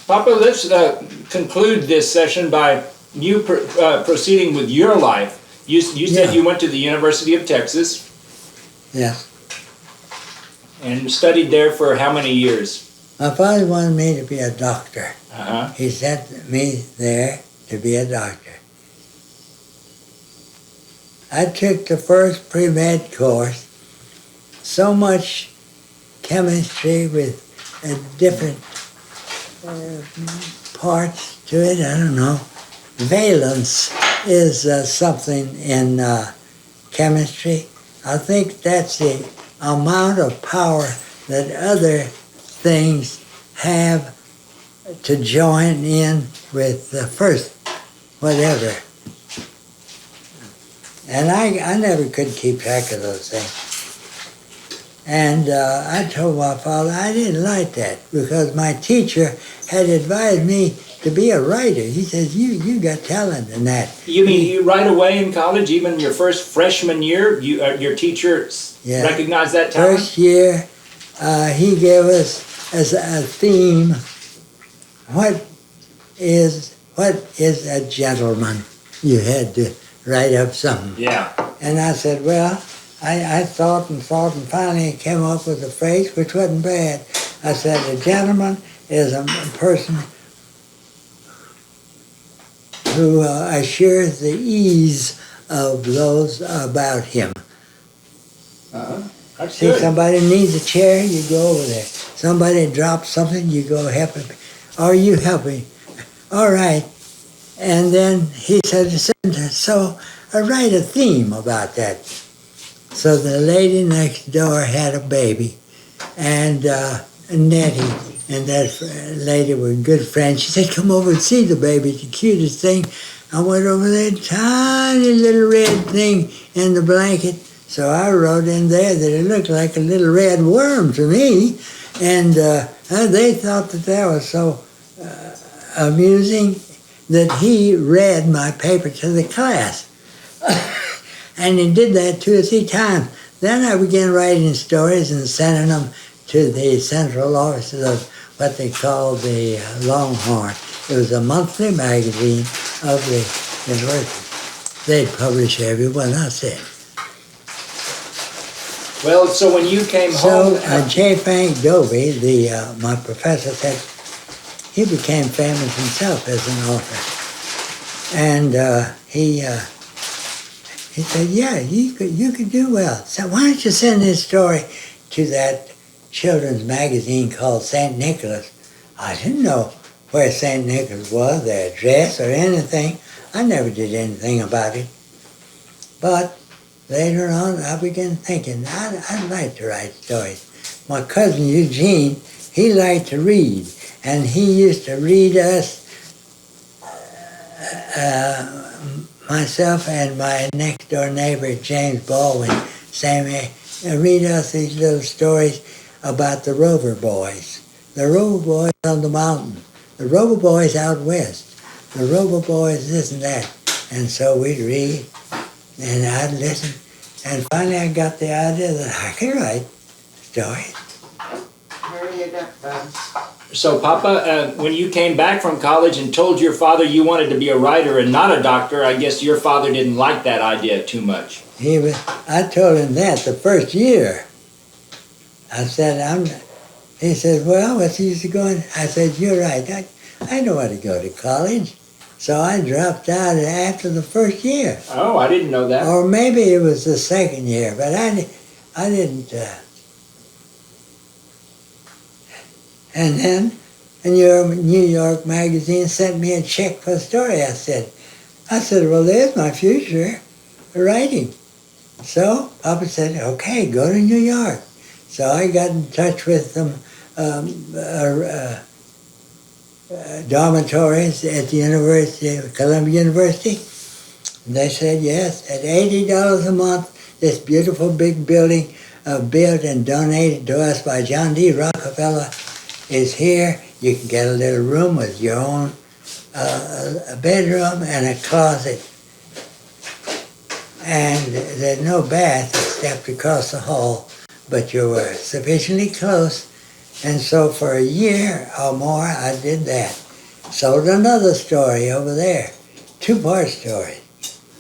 Papa, let's conclude this session by you proceeding with your life. You said you went to the University of Texas. Yeah. And studied there for how many years? My father wanted me to be a doctor. Uh-huh. He sent me there to be a doctor. I took the first pre-med course, so much chemistry with different parts to it, I don't know. Valence is something in chemistry. I think that's the amount of power that other things have to join in with the first whatever. And I never could keep track of those things. And I told my father I didn't like that because my teacher had advised me to be a writer. He says, you got talent in that. You mean you right away in college, even your first freshman year, your teacher recognized that talent? First year, he gave us as a theme, what is a gentleman? You had to write up something. Yeah. And I said, well, I thought and finally came up with a phrase which wasn't bad. I said, a gentleman is a person who assures the ease of those about him. That's See, good. somebody needs a chair, you go over there. Somebody drops something, you go help him. Are you helping? All right. And then he said, so I write a theme about that. So the lady next door had a baby, and Nettie and that lady were good friends. She said, come over and see the baby, it's the cutest thing. I went over there, tiny little red thing in the blanket. So I wrote in there that it looked like a little red worm to me. And they thought that was so amusing that he read my paper to the class. And he did that 2 or 3 times. Then I began writing stories and sending them to the central offices of what they called the Longhorn. It was a monthly magazine of the university. They'd publish every one I said. Well, so when you came home... So J. Frank Dovey, my professor, said he became famous himself as an author. And he said, yeah, you could do well. So why don't you send this story to that children's magazine called St. Nicholas? I didn't know where St. Nicholas was, their address or anything. I never did anything about it. But later on, I began thinking, I'd like to write stories. My cousin Eugene, he liked to read, and he used to read us, myself and my next door neighbor, James Baldwin, read us these little stories about the Rover Boys. The Rover Boys on the mountain. The Rover Boys out west. The Rover Boys this and that. And so we'd read, and I'd listen. And finally I got the idea that I could write stories. Hurry it up, bud. So, Papa, when you came back from college and told your father you wanted to be a writer and not a doctor, I guess your father didn't like that idea too much. I told him that the first year. I said, he said, well, what's the use of going? I said, you're right. I don't want to go to college. So I dropped out after the first year. Oh, I didn't know that. Or maybe it was the second year, but I didn't. And then a New York magazine sent me a check for a story. I said, well, there's my future, writing. So Papa said, okay, go to New York. So I got in touch with them, dormitories at the University of Columbia University. And they said, yes, at $80 a month, this beautiful big building built and donated to us by John D. Rockefeller is here. You can get a little room with your own a bedroom and a closet. And there's no bath except across the hall, but you were sufficiently close And so for a year or more, I did that. Sold another story over there, two-part story.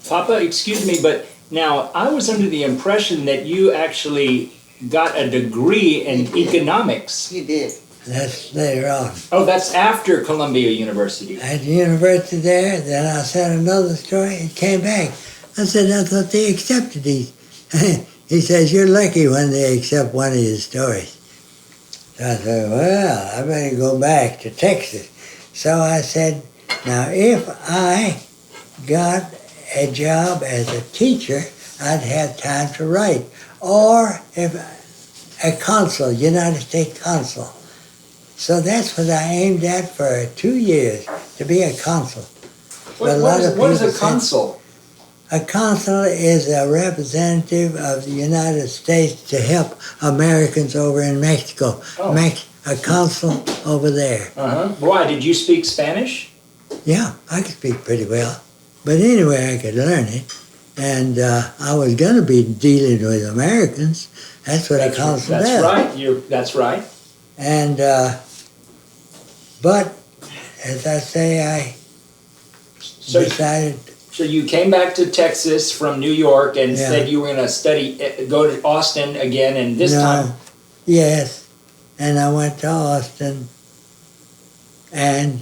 Papa, excuse me, but now I was under the impression that you actually got a degree in economics. He did. That's later on. Oh, that's after Columbia University. At the university there, then I said another story, it came back. I said, I thought they accepted these. He says, you're lucky when they accept one of your stories. So I said, well, I better go back to Texas. So I said, now if I got a job as a teacher, I'd have time to write. Or if a consul, United States consul. So that's what I aimed at for 2 years, to be a consul. What is a consul? A consul is a representative of the United States to help Americans over in Mexico. Oh. A consul over there. Uh-huh. Why, did you speak Spanish? Yeah, I could speak pretty well. But anyway, I could learn it. And I was going to be dealing with Americans. That's what a consul does. That's right. That's right. And, but, as I say, I decided... So you came back to Texas from New York and said you were going to go to Austin again, and this time... Yes, and I went to Austin and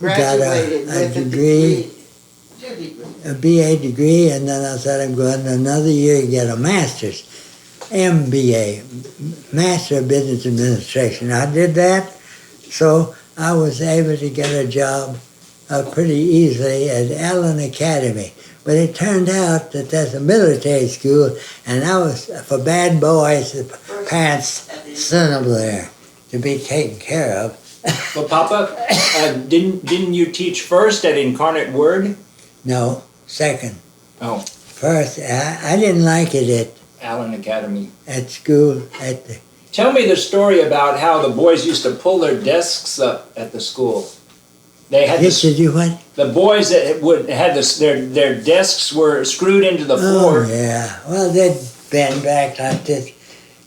got a degree, a BA degree, and then I said I'm going another year to get a master's, MBA, Master of Business Administration. I did that, so I was able to get a job pretty easily at Allen Academy. But it turned out that that's a military school, and I was, for bad boys, the parents sent them there to be taken care of. Well, Papa, didn't you teach first at Incarnate Word? No, second. Oh. First, I didn't like it Allen Academy. at school. Tell me the story about how the boys used to pull their desks up at the school. They had Did you what? The boys that had their desks were screwed into the floor. Oh, yeah. Well, they'd bend back like this.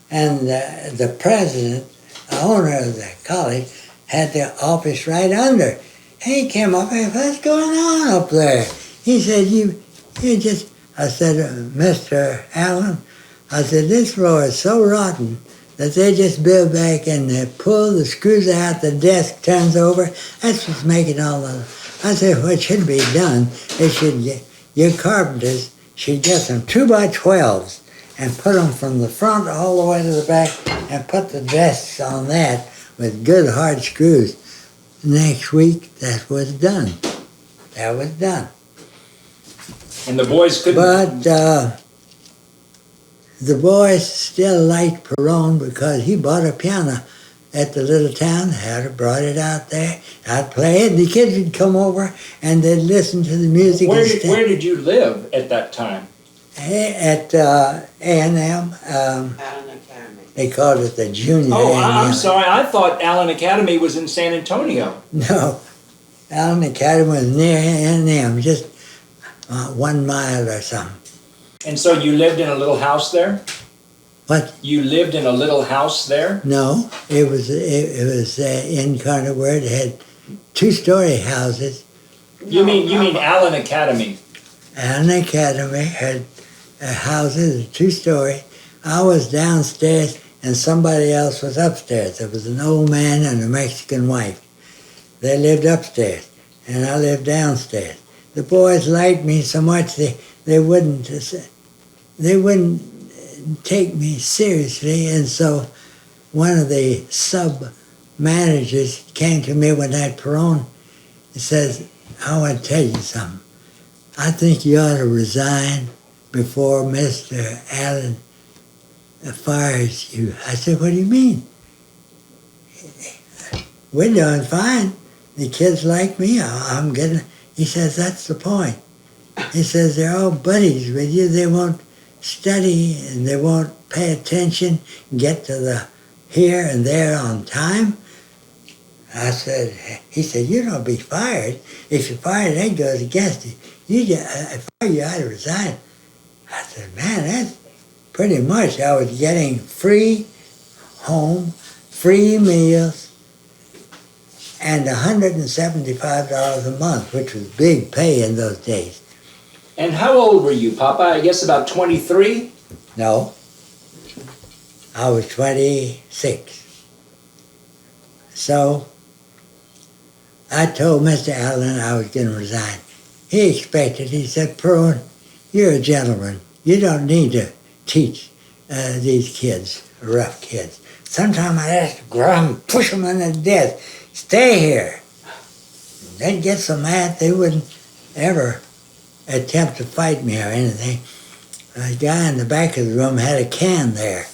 And the president, owner of the college, had the office right under. He came up and said, what's going on up there? He said, you just, I said, Mr. Allen, I said, this floor is so rotten that they just build back and they pull the screws out, the desk turns over. That's what's making all the... I said, what should be done is your carpenters should get some 2x12s and put them from the front all the way to the back and put the desks on that with good hard screws. Next week, that was done. That was done. And the boys couldn't... But the boys still liked Perron because he bought a piano at the little town, had brought it out there. I'd play it, and the kids would come over and they'd listen to the music. Where did you live at that time? At A&M. Allen Academy. They called it the Junior Oh, A&M. I'm sorry. I thought Allen Academy was in San Antonio. No, Allen Academy was near A&M, just 1 mile or something. And so you lived in a little house there? What? You lived in a little house there? No, it was Incarnate Word. It had 2-story houses. You mean Allen Academy? Allen Academy had houses, 2-story. I was downstairs and somebody else was upstairs. There was an old man and a Mexican wife. They lived upstairs and I lived downstairs. The boys liked me so much they wouldn't take me seriously, and so one of the sub-managers came to me one night, Perron, and says, I want to tell you something. I think you ought to resign before Mr. Allen fires you. I said, what do you mean? We're doing fine. The kids like me. I'm getting... He says, that's the point. He says, they're all buddies with you. They won't study and they won't pay attention, get to the here and there on time. He said, you don't be fired. If you're fired, that goes against you. If I fire you, I'd resign. I said, man, that's pretty much. I was getting free home, free meals, and $175 a month, which was big pay in those days. And how old were you, Papa? I guess about 23? No, I was 26. So I told Mr. Allen I was going to resign. He expected, he said, Perron, you're a gentleman. You don't need to teach these kids, rough kids. Sometimes I have to grab them, push them in the desk. Stay here. They'd get so mad they wouldn't ever attempt to fight me or anything. A guy in the back of the room had a can there.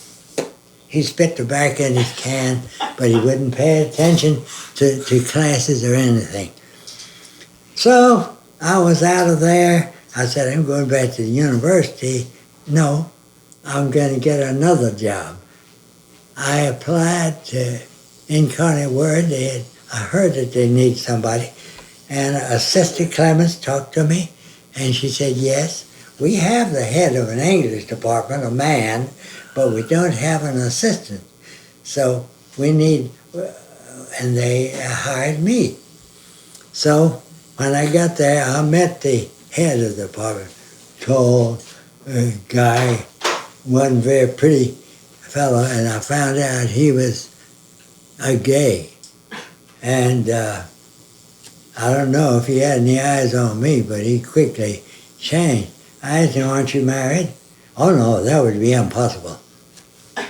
He spit tobacco in his can, but he wouldn't pay attention to classes or anything. So I was out of there. I said, I'm going back to the university. No, I'm going to get another job. I applied to Incarnate Word. I heard that they need somebody. And Sister Clemens talked to me, and she said, yes, we have the head of an English department, a man, but we don't have an assistant. So we need, and they hired me. So when I got there, I met the head of the department, tall guy, one very pretty fellow, and I found out he was a gay. And I don't know if he had any eyes on me, but he quickly changed. I asked him, aren't you married? Oh no, that would be impossible.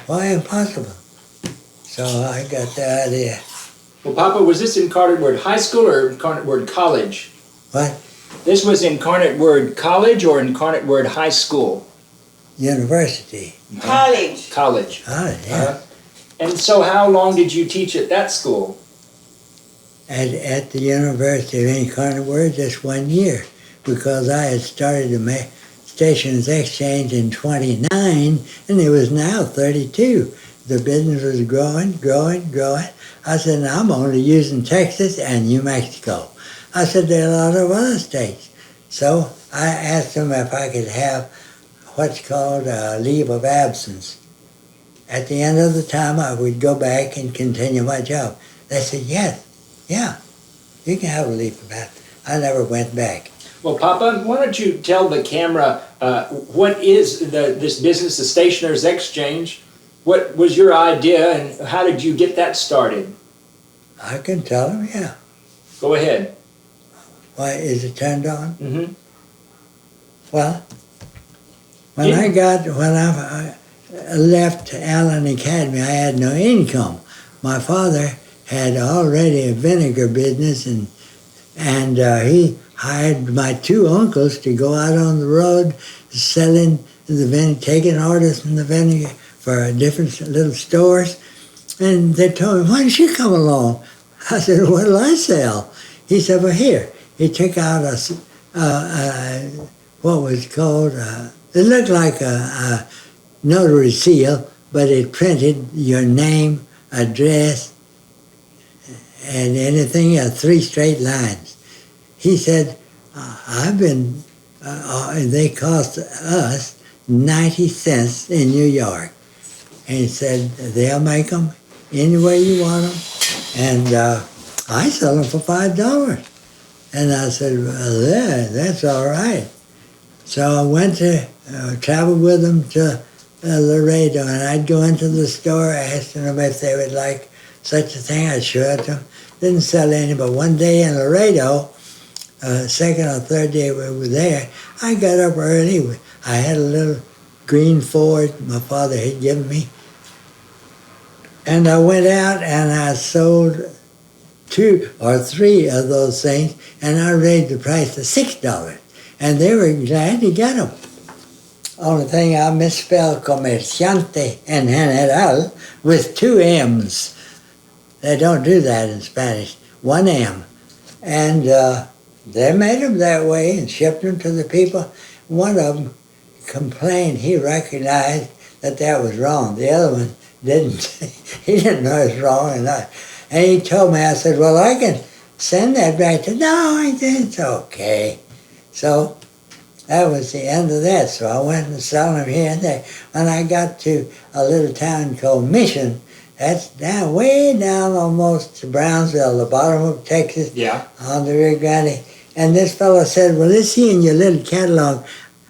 Why impossible? So I got the idea. Well, Papa, was this Incarnate Word High School or Incarnate Word College? What? This was Incarnate Word College or Incarnate Word High School? University. College. College. Oh, yeah. And so how long did you teach at that school? At the University of Incarnate Word, just 1 year, because I had started the Stations Exchange in 29, and it was now 32. The business was growing. I said, I'm only using Texas and New Mexico. I said, there are a lot of other states. So I asked them if I could have what's called a leave of absence. At the end of the time, I would go back and continue my job. They said, yes, yeah, you can have a leave of absence. I never went back. Well, Papa, why don't you tell the camera what is this business, the Stationers Exchange? What was your idea and how did you get that started? I can tell them, yeah. Go ahead. Why, is it turned on? Mm-hmm. Well, when I left Allen Academy, I had no income. My father had already a vinegar business, and he hired my two uncles to go out on the road selling the vinegar, taking orders from the vinegar for different little stores. And they told me, why don't you come along? I said, what'll I sell? He said, well, here. He took out what was called, it looked like a notary seal, but it printed your name, address, and anything, 3 straight lines. He said, they cost us 90 cents in New York. And he said, they'll make them any way you want them. And I sell them for $5. And I said, well, that's all right. So I went to travel with them to Laredo, and I'd go into the store, asking them if they would like such a thing. I'd show it to them. Didn't sell any, but one day in Laredo, second or third day we were there, I got up early. I had a little green Ford my father had given me. And I went out and I sold 2 or 3 of those things, and I raised the price to $6. And they were glad to get them. Only thing I misspelled comerciante en general with 2 M's. They don't do that in Spanish, 1 M. And they made them that way and shipped them to the people. One of them complained he recognized that was wrong. The other one didn't. He didn't know it was wrong or not. And he told me, I said, well, I can send that back to, no, it's okay. So that was the end of that. So I went and sold them here and there. When I got to a little town called Mission, That's down, way down almost to Brownsville, the bottom of Texas, Yeah. on the Rio Grande. And this fellow said, well, let's see in your little catalog.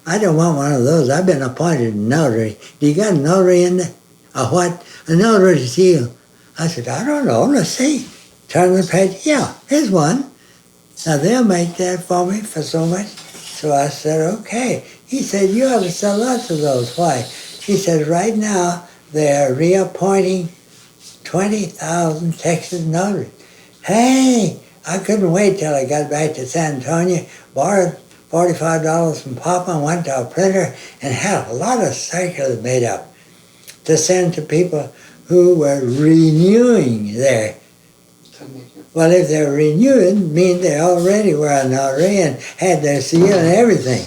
I don't want one of those. I've been appointed notary. Do you got a notary in there? A what? A notary seal. I said, I don't know. Let's see. Turn the page. Yeah, here's one. Now, they'll make that for me for so much. So I said, okay. He said, you ought to sell lots of those. Why? He said, right now, they're reappointing 20,000 Texas notaries. Hey, I couldn't wait till I got back to San Antonio, borrowed $45 from Papa and went to a printer and had a lot of circulars made up to send to people who were renewing their. Well, if they're renewing, mean they already were a notary and had their seal and everything.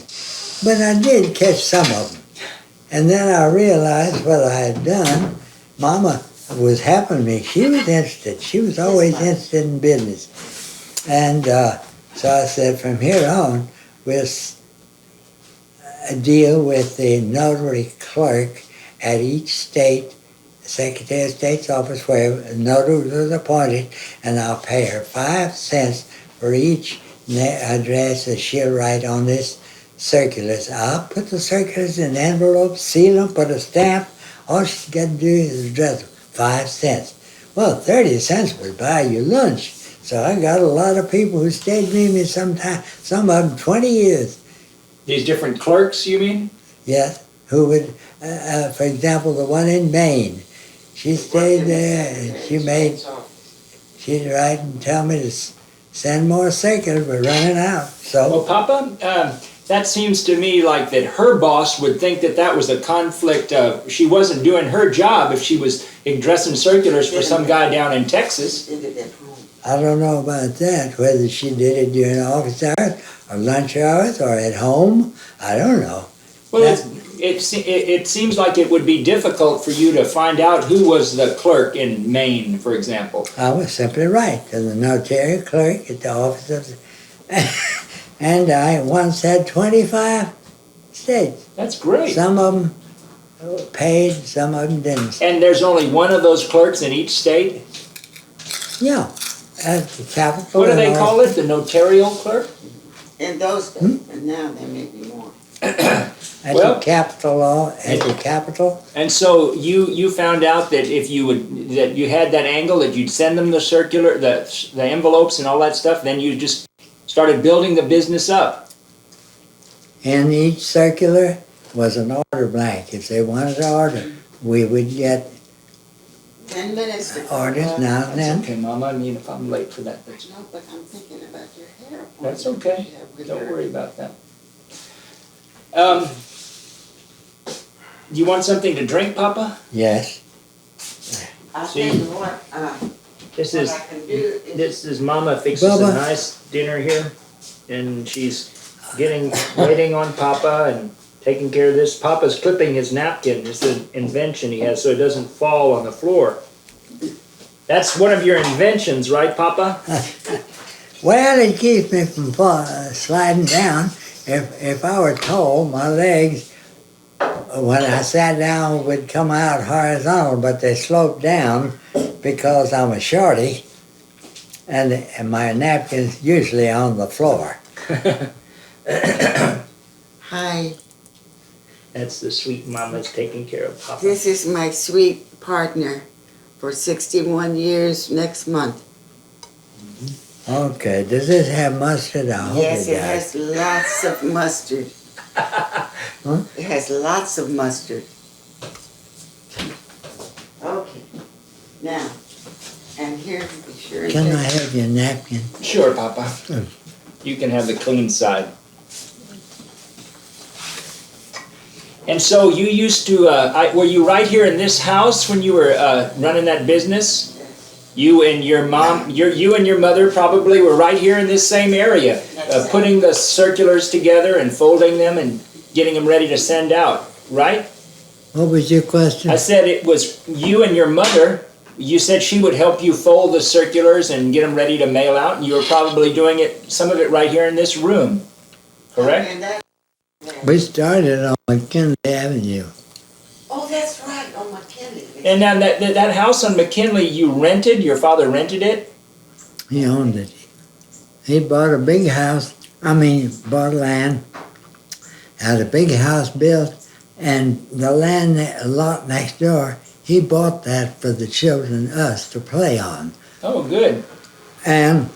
But I did catch some of them. And then I realized what I had done. Mama was helping me. She was interested. She was always interested in business. And so I said, from here on, we'll deal with the notary clerk at each state, Secretary of State's office, where a notary was appointed, and I'll pay her 5 cents for each address that she'll write on this circulars. I'll put the circulars in envelopes, seal them, put a stamp. All she's got to do is address them. 5 cents. Well, 30 cents would buy you lunch. So I got a lot of people who stayed with me sometime, some of them 20 years. These different clerks, you mean? Yes, who would, for example, the one in Maine. She stayed there and she'd write and tell me to send more circulars. We're running out. So, Well, Papa, that seems to me like that her boss would think that that was a conflict. She wasn't doing her job if she was addressing circulars for some guy down in Texas. I don't know about that, whether she did it during office hours or lunch hours or at home. I don't know. Well, it seems like it would be difficult for you to find out who was the clerk in Maine, for example. I was simply right to the notarial clerk at the office of the... And I once had 25 states. That's great. Some of them paid, some of them didn't. And there's only one of those clerks in each state? Yeah, at the capital. What do they call it? The notarial clerk? In those days, but now there may be more. At Well, the capital at the capital. And so you found out that if you that you had that angle, that you'd send them the circular, the envelopes and all that stuff, then you just started building the business up. In each circular was an order blank. If they wanted to order, we would get 10 minutes to orders now and then. Okay, Mama, I mean, if I'm late for that, No, but I'm thinking about your hair. that's okay. Yeah, with Don't your- worry about that. You want something to drink, Papa? Yes. I See, think what This I is can do is. this is Mama fixes Bubba. a nice dinner here, and she's waiting on Papa and taking care of this. Papa's clipping his napkin. It's an invention he has so it doesn't fall on the floor. That's one of your inventions, right, Papa? Well, it keeps me from sliding down. If I were tall, my legs, when I sat down, would come out horizontal, but they sloped down because I'm a shorty, and my napkin's usually on the floor. Hi, That's the sweet Mama's taking care of Papa. this is my sweet partner for 61 years next month. Okay, does this have mustard? I hope Yes, it it does. has lots of mustard. It has lots of mustard. Okay, now, and here, be sure. Can I that- have your napkin? Sure, Papa. You can have the clean side. And so you used to, were you right here in this house when you were running that business? You and your mom, you and your mother probably were right here in this same area, putting the circulars together and folding them and getting them ready to send out, right? What was your question? I said it was you and your mother. You said she would help you fold the circulars and get them ready to mail out, and you were probably doing it, some of it right here in this room, correct? And that- We started on McKinley Avenue. Oh, that's right, on McKinley. And now that house on McKinley, you rented? Your father rented it? He owned it. He bought a big house. Bought land, had a big house built, and the land, lot next door, he bought that for the children, us, to play on. Oh, good. And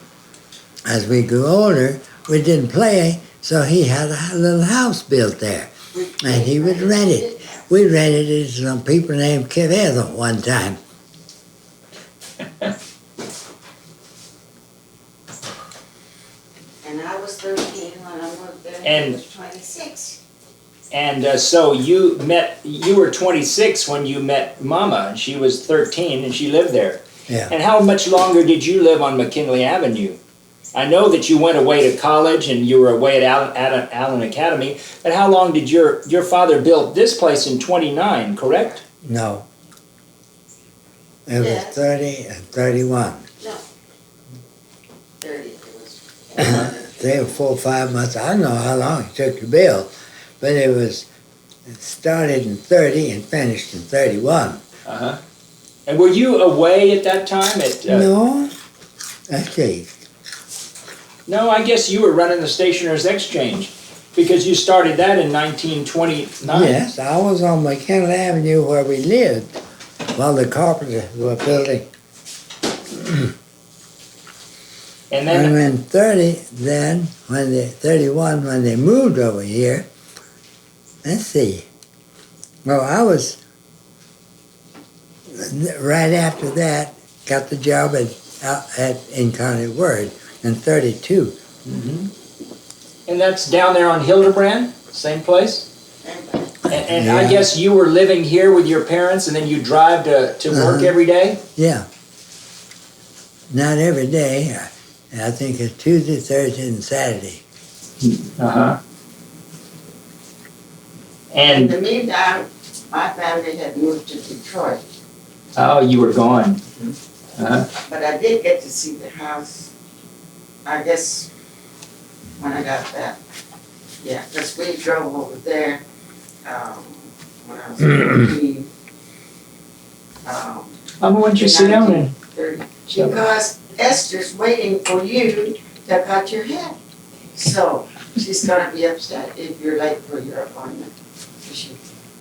as we grew older, we didn't play, so he had a little house built there, and he would rent it. We rented it to some people named Quevedo one time. And I was 13 when I moved there, And- and I was 26. And so you were 26 when you met Mama, and she was 13, and she lived there. Yeah. And how much longer did you live on McKinley Avenue? I know that you went away to college and you were away at Allen Academy, but how long did your father build this place in 29, correct? No. It was Yes. 30 and 31. No. 30 it was. 3 or 4 or 5 months. I don't know how long it took to build, but it started in 30 and finished in 31. Uh-huh. And were you away at that time? No, okay. No, I guess you were running the Stationers Exchange because you started that in 1929. Yes, I was on McKinley Avenue where we lived while the carpenters were building. And And then, in 30, then, 31, when they moved over here, let's see. Well, I was, right after that, got the job at Incarnate Word in 32. and that's down there on Hildebrand, same place? And I Yeah. guess you were living here with your parents and then you drive to work every day? Yeah. Not every day. I think it's Tuesday, Thursday, and Saturday. Uh-huh. In And, the meantime, my family had moved to Detroit, oh, you were gone. Uh-huh. but I did get to see the house, I guess, when I got back. Yeah, because we drove over there when I was 14. Mama, why don't you sit down and... 30. Because Esther's waiting for you to cut your hair. So she's gonna be upset if you're late for your appointment.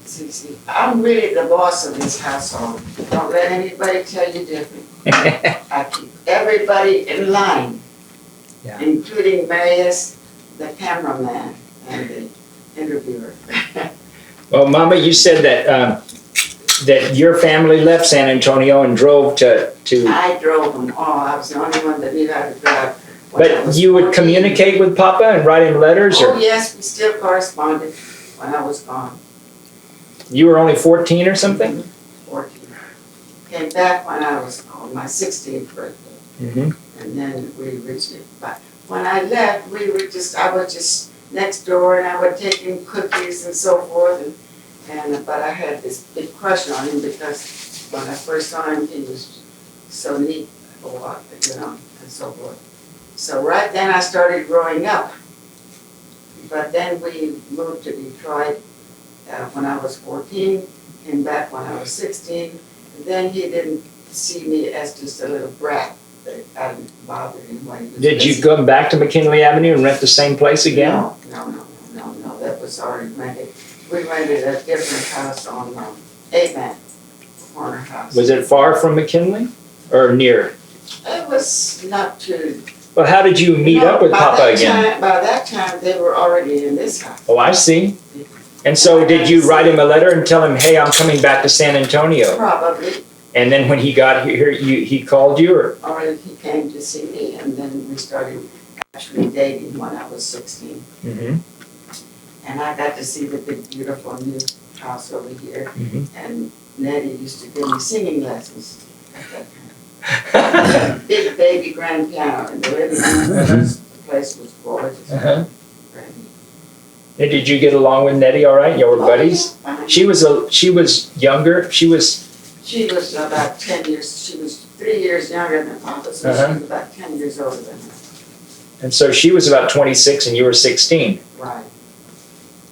See, I'm really the boss of this household. Don't let anybody tell you different. I keep everybody in line, Yeah. including Marius, the cameraman, and the interviewer. Well, Mama, you said that your family left San Antonio and drove to I drove them all. I was the only one that knew how to drive. when I but was you would 14. communicate with Papa and write him letters, Oh, or yes, we still corresponded when I was gone. you were only 14 or something? 14. Came back when I was on my 16th birthday, Mm-hmm. and then we originally, but when I left, I was just next door, and I would take him cookies and so forth, but I had this big crush on him because when I first saw him, he was so neat, and so forth. So right then I started growing up, but then we moved to Detroit when I was 14, came back when I was 16, and then he didn't see me as just a little brat that I didn't bother him when he was Did you busy. come back to McKinley Avenue and rent the same place again? No, that was already rented. We rented a different house on 8-Man corner house. Was it far from McKinley or near? It was not too. Well, how did you meet up with Papa again? By that time, they were already in this house. Oh, I see. And so did you write him a letter and tell him, hey, I'm coming back to San Antonio? Probably, And then when he got here, he called you, or? or he came to see me, and then we started actually dating when I was 16. Mm-hmm. And I got to see the big, beautiful new house over here. Mhm. And Nettie used to give me singing lessons at that time. Big baby grand piano in the living room. The place was gorgeous. Uh-huh. Grand. And did you get along with Nettie all right? Y'all were buddies? Oh, yeah. She was younger. She was about 10 years, she was 3 years younger than Papa, so Uh-huh. she was about 10 years older than her. And so she was about 26 and you were 16. Right.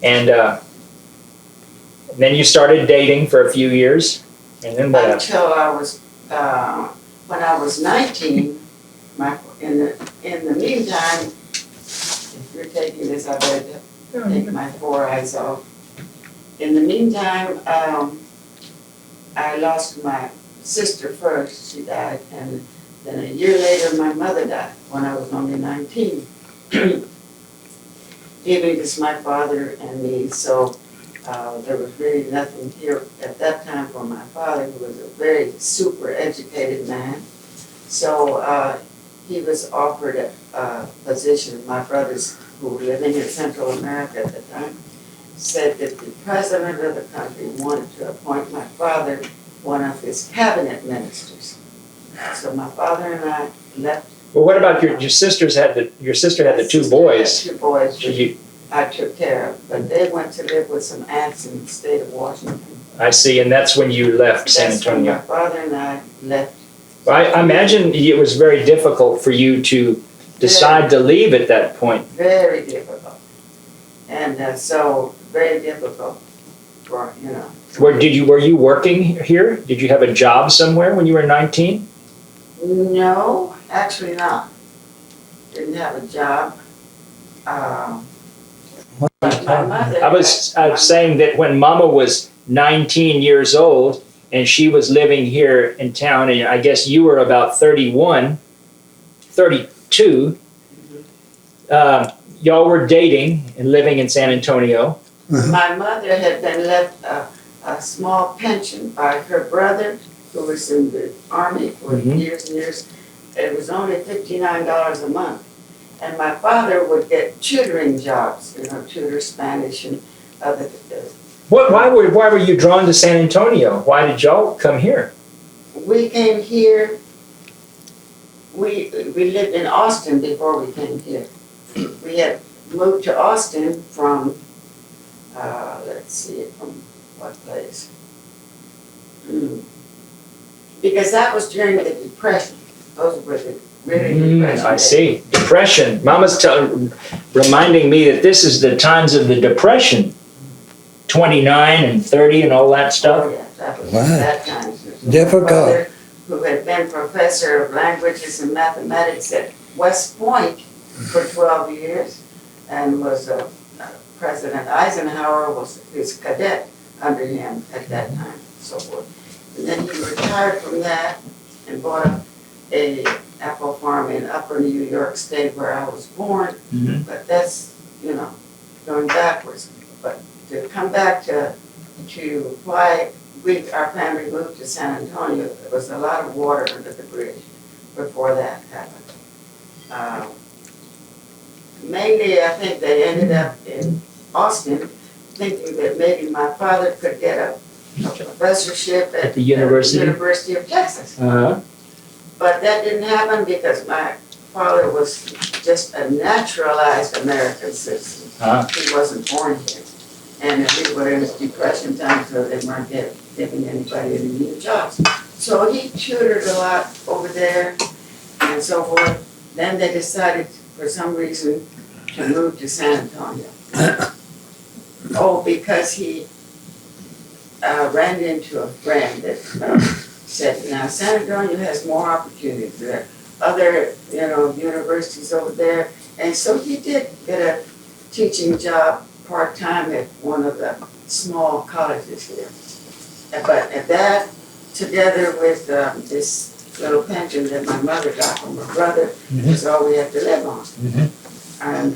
And then you started dating for a few years. And then what happened? until I was, when I was 19, in the meantime, if you're taking this, I better take my 4 eyes off. In the meantime, I lost my sister first, she died, and then a year later my mother died when I was only 19. Leaving just my father and me, so there was really nothing here at that time for my father, who was a very super educated man. So he was offered a position. My brothers, who were living in Central America at the time, said that the president of the country wanted to appoint my father one of his cabinet ministers. So my father and I left. Well, what about your sisters? Your sister had the 2 boys. Had 2 boys. So you, I took care of, but they went to live with some aunts in the state of Washington. I see, and that's when you left San Antonio. That's when my father and I left. I imagine it was very difficult for you to decide to leave at that point. Very difficult. And so, very difficult for, you know. Were you working here? Did you have a job somewhere when you were 19? No, actually not. Didn't have a job. My mother. I was saying that when Mama was 19 years old and she was living here in town, and I guess you were about 31, 32, y'all were dating and living in San Antonio. My mother had been left a small pension by her brother, who was in the Army for years and years. It was only $59 a month. And my father would get tutoring jobs, you know, tutor Spanish and other things. Why were you drawn to San Antonio? Why did y'all come here? We came here, we lived in Austin before we came here. We had moved to Austin from, let's see, from what place? Because that was during the Depression. Those were the really Depression I days. see. Depression. Mama's reminding me that this is the times of the Depression. 29 and 30 and all that stuff. Oh, yeah, that was Wow. that time. Difficult. My brother, who had been professor of languages and mathematics at West Point for 12 years, and was President Eisenhower was his cadet under him at that time, so forth. And then he retired from that and bought a apple farm in Upper New York State, where I was born. But that's, you know, going backwards. But to come back to why our family moved to San Antonio, there was a lot of water under the bridge before that happened. Mainly, I think they ended up in Austin, thinking that maybe my father could get a professorship at the University of Texas. Uh-huh. But that didn't happen because my father was just a naturalized American citizen. He wasn't born here. And we were in this Depression time, so they weren't giving anybody any new jobs. So he tutored a lot over there and so forth. Then they decided, for some reason, to move to San Antonio. Because he ran into a friend that said, now San Antonio has more opportunities. There are other, you know, universities over there. And so he did get a teaching job part-time at one of the small colleges here. But at that, together with this little pension that my mother got from her brother, was all we had to live on. And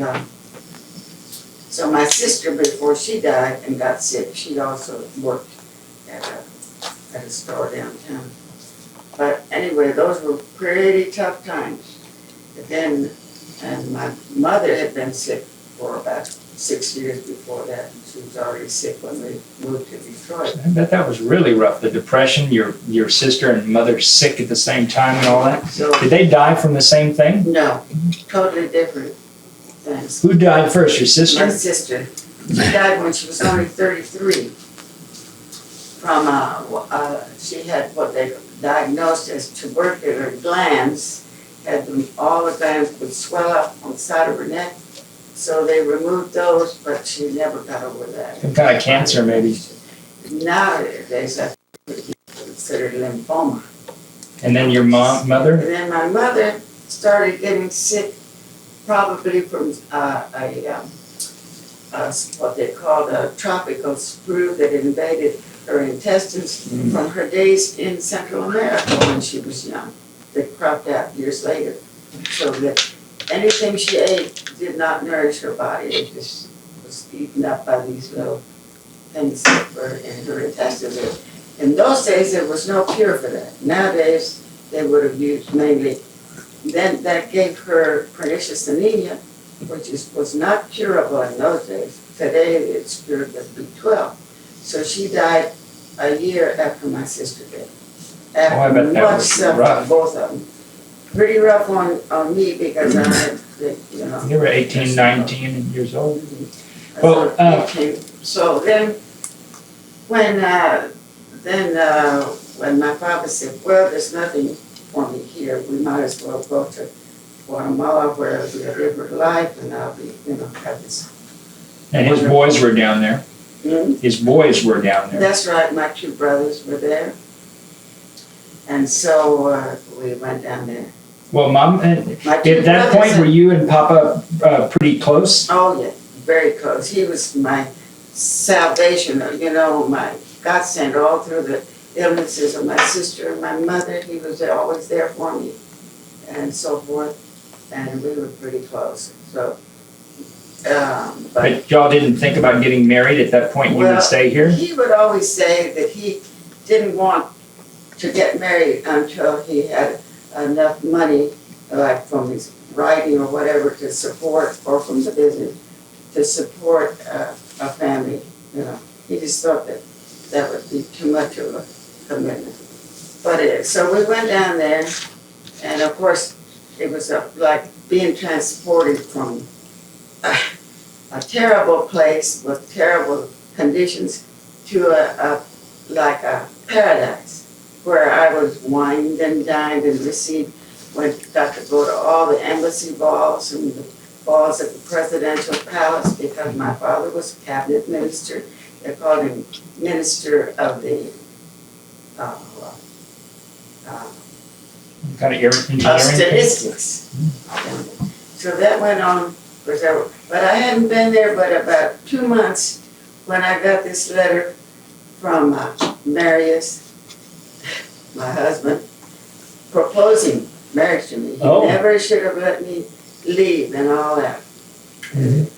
so my sister, before she died and got sick, she also worked at a store downtown. But anyway, those were pretty tough times. And my mother had been sick for about 6 years before that. She was already sick when we moved to Detroit. I bet that was really rough. The Depression, your sister and mother sick at the same time and all that. So, Did they die from the same thing? no, totally different things. Who died first, your sister? My sister. She died when she was only 33. From, she had what they diagnosed as tubercular glands. All the glands would swell up on the side of her neck. So they removed those, but she never got over that. Some kind of cancer, maybe. Nowadays, that's considered lymphoma. And then your mother? And then my mother started getting sick, probably from what they called a tropical sprue that invaded her intestines from her days in Central America when she was young. That cropped out years later. So that anything she ate did not nourish her body. It just was eaten up by these little things that were in her intestines. In those days, there was no cure for that. Nowadays, they would have used mainly, then that gave her pernicious anemia, which was not curable in those days. Today, it's cured with B12. So she died a year after my sister did. I bet that was suffering, rough. both of them. Pretty rough on me because I had, You were 18, 19 years old? Well, Well, so then, when my father said, well, there's nothing for me here, we might as well go to Guatemala where we live our life and I'll be, have this. And his boys were down there. His boys were down there. That's right, my two brothers were there. And so we went down there. Well, Mom, at that point, were you and Papa pretty close? Oh, yeah, very close. He was my salvation, my godsend all through the illnesses of my sister and my mother. He was always there for me and so forth. And we were pretty close. So, But y'all didn't think about getting married at that point? You would stay here? He would always say that he didn't want to get married until he had enough money, like from his writing or whatever, to support, or from the business, to support a family. He just thought that would be too much of a commitment. But so we went down there, and of course, it was like being transported from a terrible place with terrible conditions to like a paradise, where I was wined and dined and got to go to all the embassy balls and the balls at the presidential palace because my father was a cabinet minister. They called him minister of the Kind of engineering? statistics. So that went on forever. But I hadn't been there but about 2 months when I got this letter from Marius, my husband, proposing marriage to me. He never should have let me leave and all that. And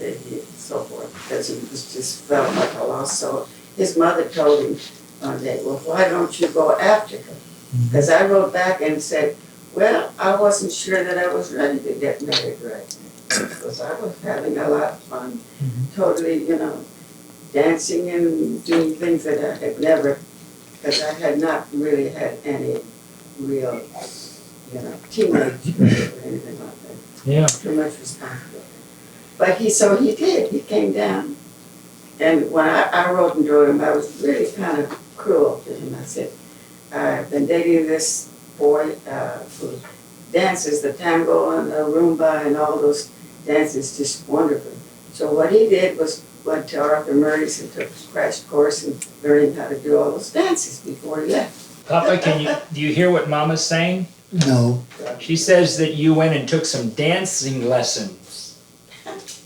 so forth, because he just felt like a lost soul. His mother told him one day, well, why don't you go after her? Because I wrote back and said, well, I wasn't sure that I was ready to get married right now. Because I was having a lot of fun, totally, dancing and doing things that I had never, because I had not really had any real, teenage or anything like that. Yeah. Too much responsibility. But he did. He came down. And when I wrote and drew him, I was really kind of cruel to him. I said, I've been dating this boy who dances the tango and the rumba and all those dances just wonderfully. So what he did was went to Arthur Murray's and took a crash course and learning how to do all those dances before he left. Papa, do you hear what Mama's saying? No. She says that you went and took some dancing lessons.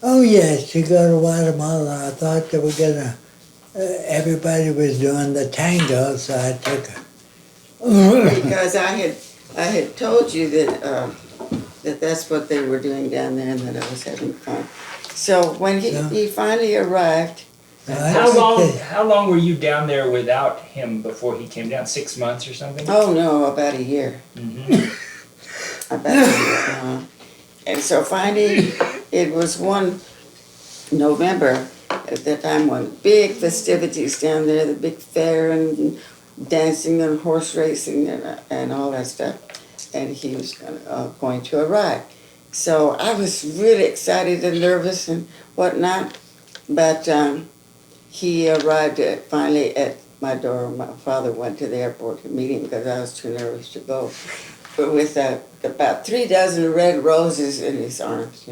Oh, yes, to go to Guatemala. I thought they were gonna, everybody was doing the tango, so I took a. Because I had told you that that's what they were doing down there and that I was having fun. So when he finally arrived. How long were you down there without him before he came down? 6 months or something? Oh no, about a year. About a year. And so finally, it was one November at that time when big festivities down there, the big fair and dancing and horse racing and all that stuff. And he was going to arrive. So I was really excited and nervous and whatnot. But he arrived finally at my door. My father went to the airport to meet him because I was too nervous to go. But with about 3 dozen red roses in his arms,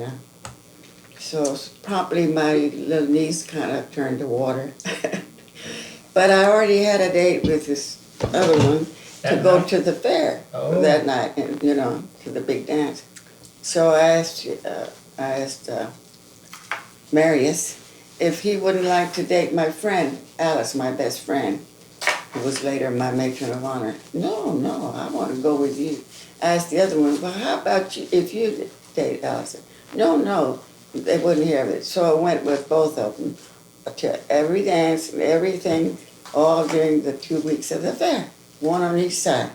So promptly my little niece kind of turned to water. But I already had a date with this other one, to That go night? to the fair Oh. that night, and to the big dance. So I asked Marius if he wouldn't like to date my friend Alice, my best friend, who was later my matron of honor. No, I want to go with you. I asked the other one, well, how about you if you date Alice? No, they wouldn't hear of it. So I went with both of them to every dance and everything, all during the 2 weeks of the fair, one on each side.